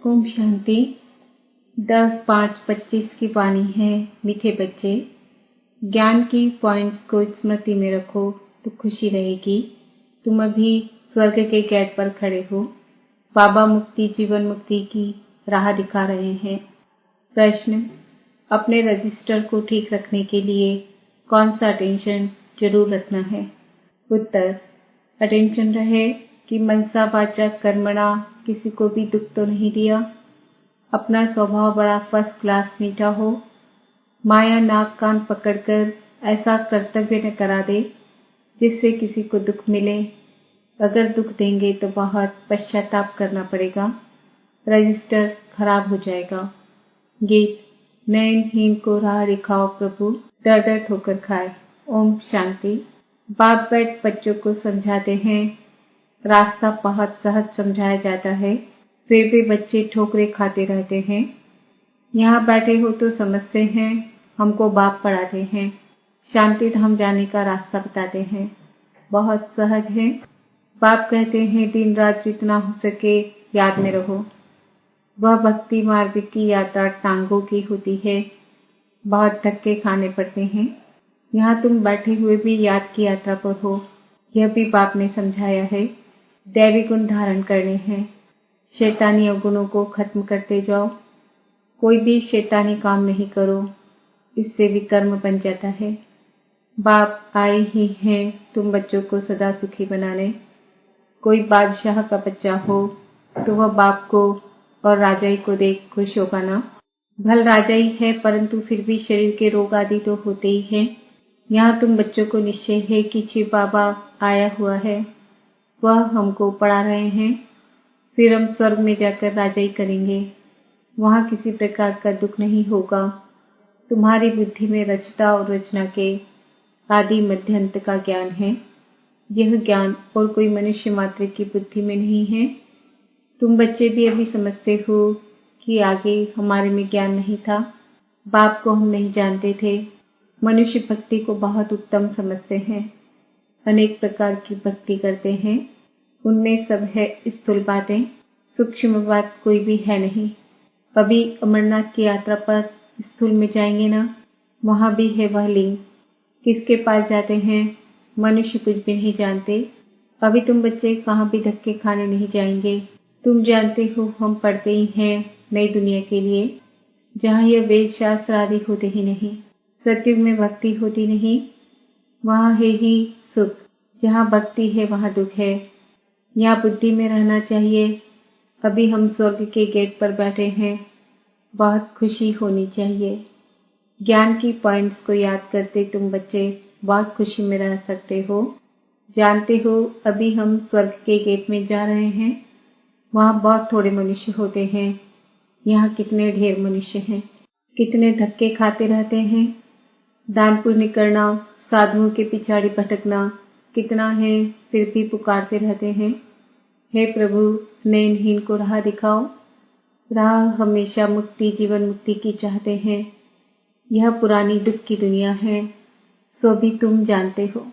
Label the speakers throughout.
Speaker 1: ओम शांति। 10-5-25 की वाणी है। मीठे बच्चे, ज्ञान की पॉइंट्स को स्मृति में रखो तो खुशी रहेगी। तुम अभी स्वर्ग के गेट पर खड़े हो। बाबा मुक्ति जीवन मुक्ति की राह दिखा रहे हैं। प्रश्न, अपने रजिस्टर को ठीक रखने के लिए कौन सा अटेंशन जरूर रखना है? उत्तर, अटेंशन रहे कि मनसा वाचा कर्मणा किसी को भी दुख तो नहीं दिया। अपना स्वभाव बड़ा फर्स्ट क्लास मीठा हो। माया नाक कान पकड़कर ऐसा कर्तव्य न करा दे जिससे किसी को दुख मिले। अगर दुख देंगे तो बहुत पश्चाताप करना पड़ेगा। रजिस्टर खराब हो जाएगा। गीत, नयनहीन को राह दिखाओ प्रभु, दर दर ठोकर खाए। ओम शांति। बाप बैठ बच्चों को समझाते हैं। रास्ता बहुत सहज समझाया जाता है, फिर भी बच्चे ठोकरे खाते रहते हैं। यहाँ बैठे हो तो समझते हैं, हमको बाप पढ़ाते हैं, शांति धाम जाने का रास्ता बताते हैं। बहुत सहज है। बाप कहते हैं दिन रात जितना हो सके याद में रहो। वह भक्ति मार्ग की यात्रा टांगों की होती है, बहुत धक्के खाने पड़ते हैं। यहाँ तुम बैठे हुए भी याद की यात्रा पर हो, यह भी बाप ने समझाया है। दैवी गुण धारण करने हैं, शैतानी अवगुणों को खत्म करते जाओ। कोई भी शैतानी काम नहीं करो, इससे विकर्म बन जाता है। बाप आए ही हैं तुम बच्चों को सदा सुखी बनाने। कोई बादशाह का बच्चा हो तो वह बाप को और राजाई को देख खुश होगा ना। भल राजाई है परंतु फिर भी शरीर के रोग आदि तो होते ही हैं। यहाँ तुम बच्चों को निश्चय है कि शिव बाबा आया हुआ है, वह हमको पढ़ा रहे हैं। फिर हम स्वर्ग में जाकर राजाई करेंगे, वहाँ किसी प्रकार का दुख नहीं होगा। तुम्हारी बुद्धि में रचता और रचना के आदि मध्यंत का ज्ञान है। यह ज्ञान और कोई मनुष्य मात्र की बुद्धि में नहीं है। तुम बच्चे भी अभी समझते हो कि आगे हमारे में ज्ञान नहीं था, बाप को हम नहीं जानते थे। मनुष्य भक्ति को बहुत उत्तम समझते हैं, अनेक प्रकार की भक्ति करते हैं। उनमें सब है स्थूल बातें, सूक्ष्म बात कोई भी है नहीं। अभी अमरनाथ की यात्रा पर स्थूल में जाएंगे ना, वहाँ भी है वह लिंग। किसके पास जाते हैं? मनुष्य कुछ भी नहीं जानते। अभी तुम बच्चे कहाँ भी धक्के खाने नहीं जाएंगे। तुम जानते हो हम पढ़ते ही हैं नई दुनिया के लिए, जहाँ यह वेद शास्त्र आदि होते ही नहीं। सतयुग में भक्ति होती नहीं, वहाँ है ही सुख। जहाँ भक्ति है वहाँ दुख है। यहाँ बुद्धि में रहना चाहिए। अभी हम स्वर्ग के गेट पर बैठे हैं, बहुत खुशी होनी चाहिए। ज्ञान की पॉइंट्स को याद करते तुम बच्चे बहुत खुशी में रह सकते हो। जानते हो अभी हम स्वर्ग के गेट में जा रहे हैं, वहाँ बहुत थोड़े मनुष्य होते हैं। यहाँ कितने ढेर मनुष्य हैं, कितने धक्के खाते रहते हैं। दान पुण्य करना, साधुओं के पिछाड़ी भटकना कितना है, फिर भी पुकारते रहते हैं, हे प्रभु नयनहीन को राह दिखाओ। राह हमेशा मुक्ति जीवन मुक्ति की चाहते हैं। यह पुरानी दुख की दुनिया है, सो भी तुम जानते हो।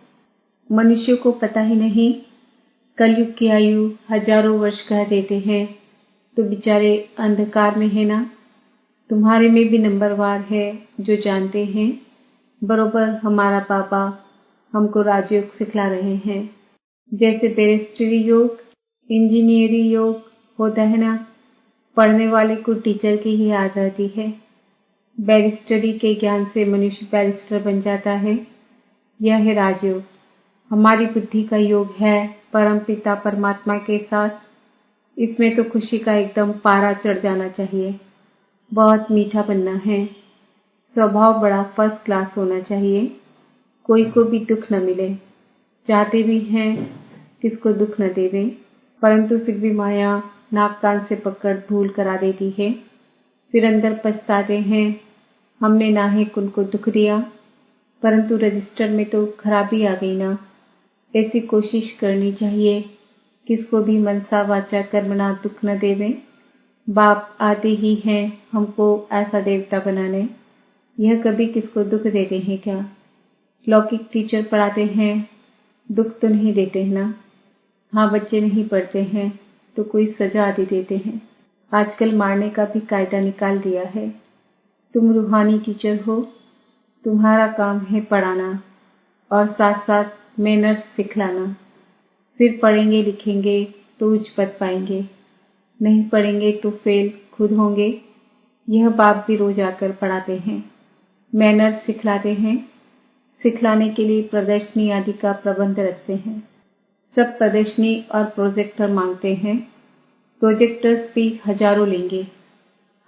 Speaker 1: मनुष्य को पता ही नहीं। कलयुग की आयु हजारों वर्ष कह देते हैं, तो बेचारे अंधकार में है ना। तुम्हारे में भी नंबरवार है जो जानते हैं। बरोबर हमारा पापा हमको राजयोग सिखला रहे हैं। जैसे बैरिस्टरी योग, इंजीनियरिंग योग होता है ना, पढ़ने वाले को टीचर की ही याद रहती है। बैरिस्टरी के ज्ञान से मनुष्य बैरिस्टर बन जाता है। यह है राजयोग। हमारी बुद्धि का योग है परम पिता परमात्मा के साथ। इसमें तो खुशी का एकदम पारा चढ़ जाना चाहिए। बहुत मीठा बनना है। स्वभाव बड़ा फर्स्ट क्लास होना चाहिए। कोई को भी दुख न मिले। चाहते भी हैं किसको दुख न देवे, परंतु फिर भी माया नाक कान से पकड़ भूल करा देती है। फिर अंदर पछताते हैं, हमने नाहिक उनको दुख दिया, परंतु रजिस्टर में तो खराबी आ गई ना। ऐसी कोशिश करनी चाहिए किसको भी मनसा वाचा कर्मणा दुख न देवे। बाप आते ही हैं हमको ऐसा देवता बनाने। यह कभी किसको दुख देते हैं क्या? लौकिक टीचर पढ़ाते हैं, दुख तो नहीं देते हैं ना। हाँ, बच्चे नहीं पढ़ते हैं तो कोई सजा आदि देते हैं। आजकल मारने का भी कायदा निकाल दिया है। तुम रूहानी टीचर हो, तुम्हारा काम है पढ़ाना और साथ साथ मैनर्स सिखलाना। फिर पढ़ेंगे लिखेंगे तो उच्च पद पाएंगे, नहीं पढ़ेंगे तो फेल खुद होंगे। यह बाप भी रोज आकर पढ़ाते हैं, मैनर्स सिखलाते हैं। सिखलाने के लिए प्रदर्शनी आदि का प्रबंध रखते हैं। सब प्रदर्शनी और प्रोजेक्टर मांगते हैं। प्रोजेक्टर्स भी हजारों लेंगे।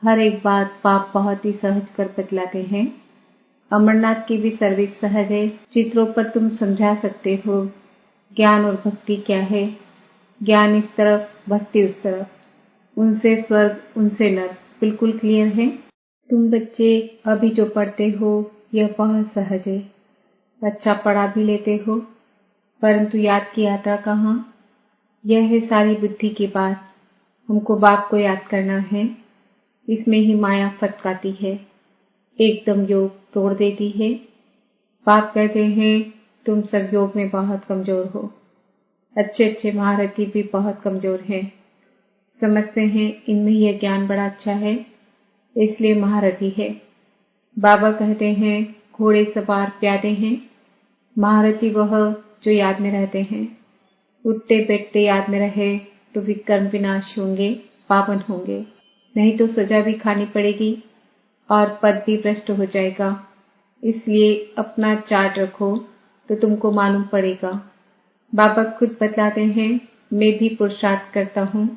Speaker 1: हर एक बात बाप बहुत ही सहज कर बतलाते हैं। अमरनाथ की भी सर्विस सहज है। चित्रों पर तुम समझा सकते हो ज्ञान और भक्ति क्या है। ज्ञान इस तरफ, भक्ति उस तरफ। उनसे स्वर्ग, उनसे नर्क, बिल्कुल क्लियर है। तुम बच्चे अभी जो पढ़ते हो यह बहुत सहज है। अच्छा पढ़ा भी लेते हो, परंतु याद की यात्रा कहाँ। यह है सारी बुद्धि की बात। हमको बाप को याद करना है। इसमें ही माया फटकाती है, एकदम योग तोड़ देती है। बाप कहते हैं तुम सब योग में बहुत कमजोर हो। अच्छे अच्छे महारथी भी बहुत कमजोर हैं। समझते हैं इनमें यह ज्ञान बड़ा अच्छा है, इसलिए महारथी है। बाबा कहते हैं घोड़े सवार प्यादे हैं, महारथी वह जो याद में रहते हैं। उठते बैठते याद में रहे तो विकर्म विनाश होंगे, पावन होंगे, नहीं तो सजा भी खानी पड़ेगी और पद भी भ्रष्ट हो जाएगा। इसलिए अपना चार्ट रखो तो तुमको मालूम पड़ेगा। बाबा खुद बतलाते हैं मैं भी पुरुषार्थ करता हूँ।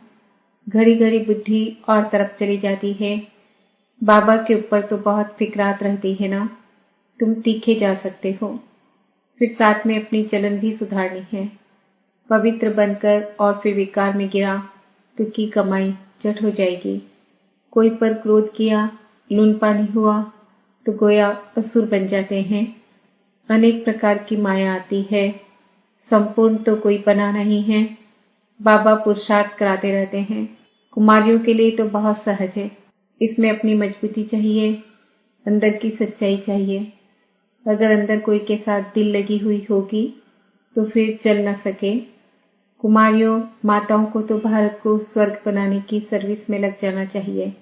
Speaker 1: घड़ी घड़ी बुद्धि और तरफ चली जाती है। बाबा के ऊपर तो बहुत फिक्रात रहती है ना, तुम तीखे जा सकते हो। फिर साथ में अपनी चलन भी सुधारनी है। पवित्र बनकर और फिर विकार में गिरा तो की कमाई झट हो जाएगी। कोई पर क्रोध किया, लून पानी हुआ तो गोया असुर बन जाते हैं। अनेक प्रकार की माया आती है, संपूर्ण तो कोई बना नहीं है। बाबा पुरुषार्थ कराते रहते हैं। कुमारियों के लिए तो बहुत सहज है। इसमें अपनी मजबूती चाहिए, अंदर की सच्चाई चाहिए। अगर अंदर कोई के साथ दिल लगी हुई होगी तो फिर चल न सके। कुमारियों माताओं को तो भारत को स्वर्ग बनाने की सर्विस में लग जाना चाहिए।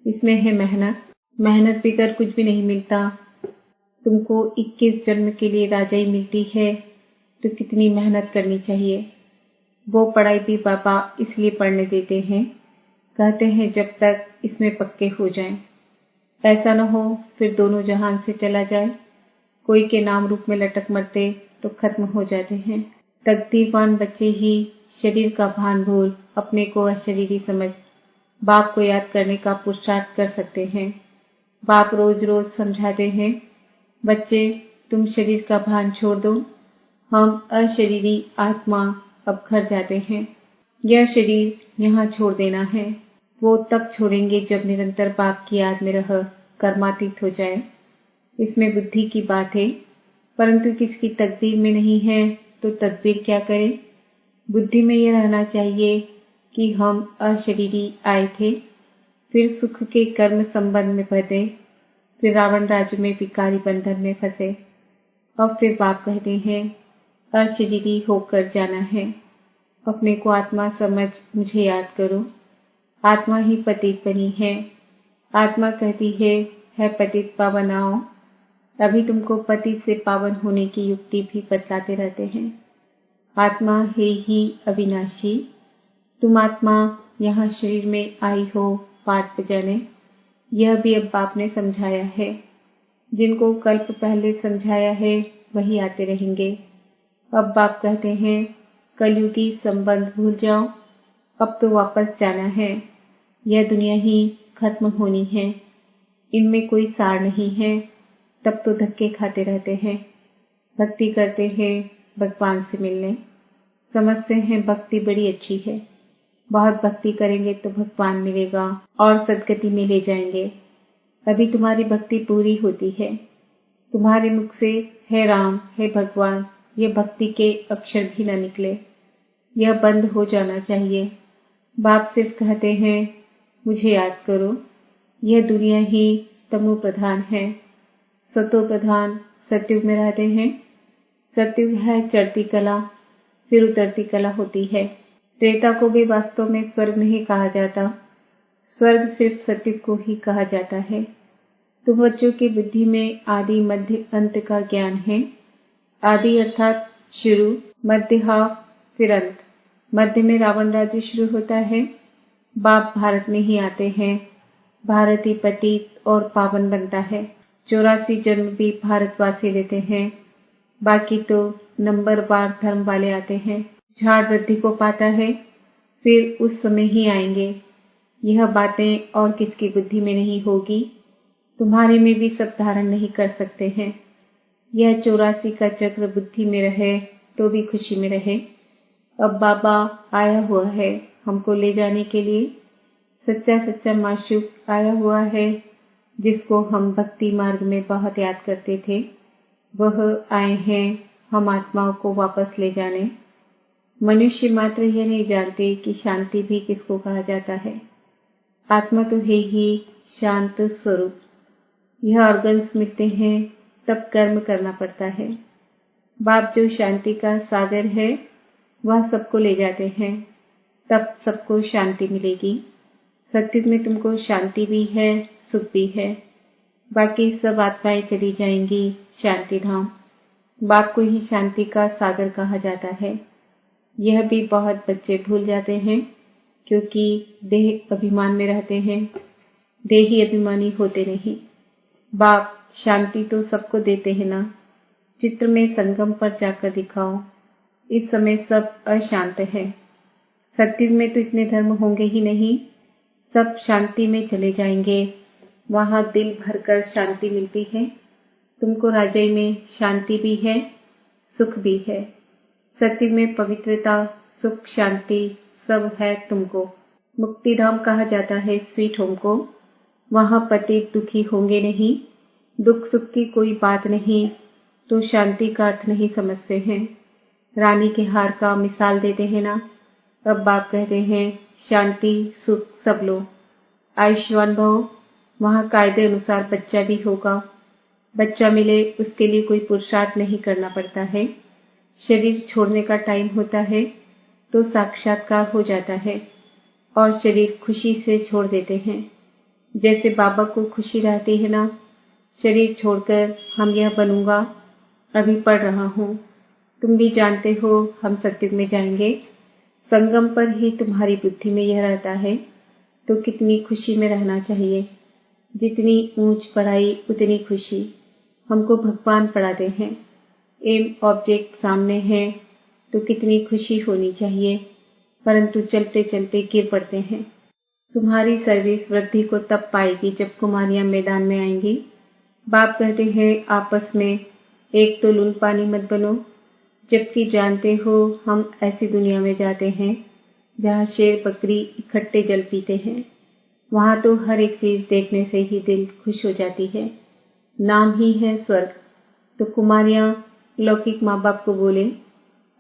Speaker 1: इसमें है मेहनत। मेहनत बिगर कुछ भी नहीं मिलता। तुमको 21 जन्म के लिए राजाई मिलती है तो कितनी मेहनत करनी चाहिए। वो पढ़ाई भी बाबा इसलिए पढ़ने देते हैं, कहते हैं जब तक इसमें पक्के हो जाएं। ऐसा न हो फिर दोनों जहान से चला जाए। कोई के नाम रूप में लटक मरते तो खत्म हो जाते हैं। तकदीरवान बच्चे ही शरीर का भान भूल अपने को अशरीरी समझ बाप को याद करने का पुरुषार्थ कर सकते हैं। बाप रोज रोज समझाते हैं बच्चे तुम शरीर का भान छोड़ दो, हम अशरीरी आत्मा अब घर जाते हैं। यह शरीर यहाँ छोड़ देना है। वो तब छोड़ेंगे जब निरंतर बाप की याद में रह कर्मातीत हो जाए। इसमें बुद्धि की बात है, परंतु किसकी तकदीर में नहीं है तो तदबीर क्या करे। बुद्धि में यह रहना चाहिए कि हम अशरीरी आए थे, फिर सुख के कर्म संबंध में बंधे, फिर रावण राज्य में विकारी बंधन में फंसे। अब फिर बाप कहते हैं अशरीरी होकर जाना है। अपने को आत्मा समझ मुझे याद करो। आत्मा ही पतित बनी है। आत्मा कहती है पतित पावन आओ। अभी तुमको पतित से पावन होने की युक्ति भी बतलाते रहते हैं। आत्मा है ही अविनाशी। तुम आत्मा यहाँ शरीर में आई हो पाठ बजाने। यह भी अब बाप ने समझाया है। जिनको कल्प पहले समझाया है वही आते रहेंगे। अब बाप कहते हैं कलयुगी संबंध भूल जाओ, अब तो वापस जाना है। यह दुनिया ही खत्म होनी है। इनमें कोई सार नहीं है, तब तो धक्के खाते रहते हैं। भक्ति करते हैं भगवान से मिलने, समझते हैं भक्ति बड़ी अच्छी है। बहुत भक्ति करेंगे तो भगवान मिलेगा और सदगति में ले जाएंगे। अभी तुम्हारी भक्ति पूरी होती है। तुम्हारे मुख से है राम, है भगवान, ये भक्ति के अक्षर भी न निकले। यह बंद हो जाना चाहिए। बाप सिर्फ कहते हैं मुझे याद करो। यह दुनिया ही तमो प्रधान है। सतो प्रधान सतयुग में रहते हैं। सतयुग है चढ़ती कला, फिर उतरती कला होती है। त्रेता को भी वास्तव में स्वर्ग नहीं कहा जाता। स्वर्ग सिर्फ सत्युग को ही कहा जाता है। तुम बच्चों की बुद्धि में आदि मध्य अंत का ज्ञान है। आदि अर्थात शुरू, मध्य हाफ, फिर अंत। मध्य में रावण राज्य शुरू होता है। बाप भारत में ही आते हैं। भारत ही पतित और पावन बनता है। 84 जन्म भी भारतवासी लेते हैं। बाकी तो नंबरवार धर्म वाले आते हैं। झाड़ वृद्धि को पाता है, फिर उस समय ही आएंगे। यह बातें और किसकी बुद्धि में नहीं होगी। तुम्हारे में भी सब धारण नहीं कर सकते हैं। यह 84 का चक्र बुद्धि में रहे तो भी खुशी में रहे। अब बाबा आया हुआ है हमको ले जाने के लिए। सच्चा सच्चा माशूक आया हुआ है, जिसको हम भक्ति मार्ग में बहुत याद करते थे। वह आए हैं हम आत्माओं को वापस ले जाने। मनुष्य मात्र यह नहीं जानते कि शांति भी किसको कहा जाता है। आत्मा तो है ही शांत स्वरूप। यह ऑर्गन्स मिलते हैं तब कर्म करना पड़ता है। बाप जो शांति का सागर है वह सबको ले जाते हैं, तब सबको शांति मिलेगी। सत्युग में तुमको शांति भी है, सुख भी है। बाकी सब आत्माएं चली जाएंगी शांति धाम। बाप को ही शांति का सागर कहा जाता है। यह भी बहुत बच्चे भूल जाते हैं, क्योंकि देह अभिमान में रहते हैं। देही अभिमानी होते नहीं। बाप शांति तो सबको देते हैं ना। चित्र में संगम पर जाकर दिखाओ। इस समय सब अशांत है। सत्युग में तो इतने धर्म होंगे ही नहीं। सब शांति में चले जाएंगे। वहां दिल भरकर शांति मिलती है। तुमको राजाई में शांति भी है, सुख भी है। सत्युग में पवित्रता, सुख, शांति सब है तुमको। मुक्तिधाम कहा जाता है स्वीट होम को। वहां पति दुखी होंगे नहीं। दुख सुख की कोई बात नहीं तो शांति का अर्थ नहीं समझते हैं। रानी के हार का मिसाल देते हैं ना। अब बाप कहते हैं शांति सुख सब लो, आयुष्मान भव। वहां कायदे अनुसार बच्चा भी होगा। बच्चा मिले उसके लिए कोई पुरुषार्थ नहीं करना पड़ता है। शरीर छोड़ने का टाइम होता है तो साक्षात्कार हो जाता है और शरीर खुशी से छोड़ देते हैं। जैसे बाबा को खुशी रहती है ना, शरीर छोड़कर हम यह बनूंगा, अभी पढ़ रहा हूँ। तुम भी जानते हो हम सत्युग में जाएंगे। संगम पर ही तुम्हारी बुद्धि में यह रहता है तो कितनी खुशी में रहना चाहिए। जितनी ऊंच पढ़ाई उतनी खुशी। हमको भगवान पढ़ाते हैं। एम ऑब्जेक्ट सामने है तो कितनी खुशी होनी चाहिए, परंतु चलते चलते गिर पड़ते हैं। तुम्हारी सर्विस वृद्धि को तब पाएगी जब कुमारियां मैदान में आएंगी। बाप कहते हैं आपस में एक तो लून पानी मत बनो, जबकि जानते हो हम ऐसी दुनिया में जाते हैं जहाँ शेर बकरी इकट्ठे जल पीते हैं। वहां तो हर एक चीज देखने से ही दिल खुश हो जाती है। नाम ही है स्वर्ग। तो कुमारियां लौकिक माँ बाप को बोले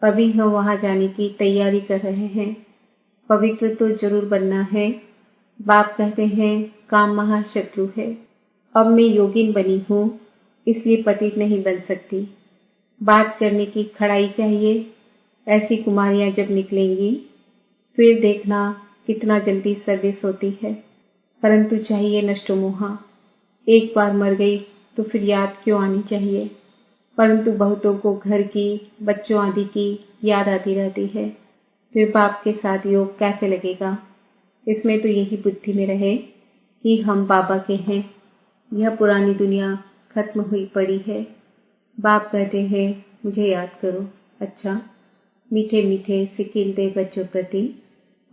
Speaker 1: अभी हम वहां जाने की तैयारी कर रहे हैं। पवित्र तो जरूर बनना है। बाप कहते हैं काम महाशत्रु है। अब मैं योगिन बनी हूँ इसलिए पतित नहीं बन सकती। बात करने की खड़ाई चाहिए। ऐसी कुमारियां जब निकलेंगी फिर देखना कितना जल्दी सर्विस होती है। परंतु चाहिए नष्टो मोहा। एक बार मर गई तो फिर याद क्यों आनी चाहिए। परंतु बहुतों को घर की, बच्चों आदि की याद आती रहती है। फिर बाप के साथ योग कैसे लगेगा। इसमें तो यही बुद्धि में रहे कि हम बाबा के हैं। यह पुरानी दुनिया खत्म हुई पड़ी है। बाप कहते हैं मुझे याद करो। अच्छा, मीठे मीठे सिकिल दे बच्चों प्रति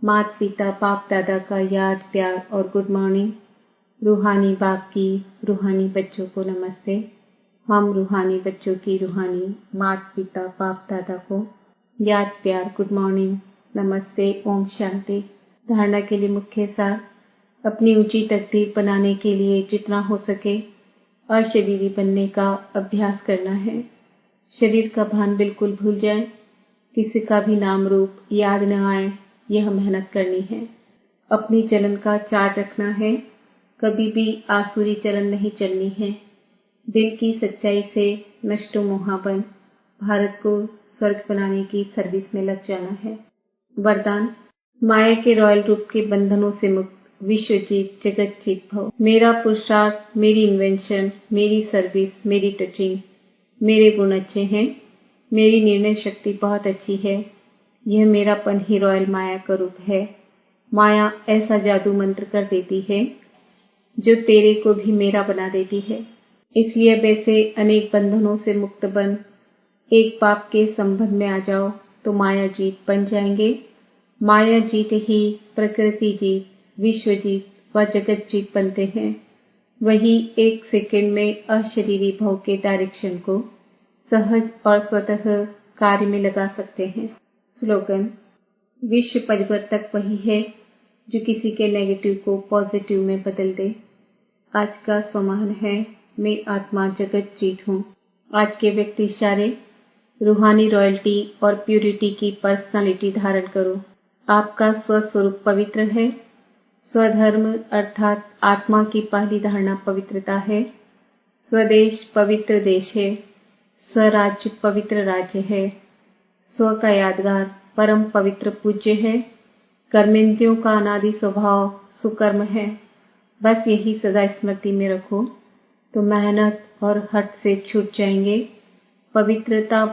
Speaker 1: माता पिता बाप दादा का याद प्यार और गुड मॉर्निंग। रूहानी बाप की रूहानी बच्चों को नमस्ते। हम रूहानी बच्चों की रूहानी माता पिता बाप दादा को याद प्यार गुड मॉर्निंग नमस्ते ओम शांति। धारणा के लिए मुख्य सार, अपनी ऊंची तकदीर बनाने के लिए जितना हो सके अशरीरी बनने का अभ्यास करना है। शरीर का भान बिल्कुल भूल जाए। किसी का भी नाम रूप याद न आए, यह मेहनत करनी है। अपनी चलन का चार्ट रखना है। कभी भी आसुरी चलन नहीं चलनी है। दिल की सच्चाई से नष्टो मोहाबन भारत को स्वर्ग बनाने की सर्विस में लग जाना है। वरदान, माया के रॉयल रूप के बंधनों से मुक्त विश्वजीत जगत जीत भव। मेरा पुरुषार्थ, मेरी इन्वेंशन, मेरी सर्विस, मेरी टचिंग, मेरे गुण अच्छे हैं, मेरी निर्णय शक्ति बहुत अच्छी है। यह मेरापन ही रॉयल माया का रूप है। माया ऐसा जादू मंत्र कर देती है जो तेरे को भी मेरा बना देती है। इसलिए अब ऐसे अनेक बंधनों से मुक्त बन एक बाप के संबंध में आ जाओ तो माया जीत बन जाएंगे। माया जीत ही प्रकृति जीत, विश्व जीत व जगत जीत बनते हैं। वही एक सेकंड में अशरीरी भव के डायरेक्शन को सहज और स्वतः कार्य में लगा सकते हैं। स्लोगन: विश्व परिवर्तक वही है जो किसी के नेगेटिव को पॉजिटिव में बदल दे। आज का स्वमान है, मैं आत्मा जगत जीत हूँ। आज के व्यक्ति इशारे रूहानी रॉयल्टी और प्यूरिटी की पर्सनालिटी धारण करो। आपका स्वस्वरूप पवित्र है। स्वधर्म अर्थात आत्मा की पहली धारणा पवित्रता है। स्वदेश पवित्र देश है। स्वराज्य पवित्र राज्य है। स्व का यादगार परम पवित्र पूज्य है। कर्मेंद्रियों का अनादि स्वभाव सुकर्म है। बस यही सदा स्मृति में रखो तो मेहनत और हठ से छूट जाएंगे। पवित्रता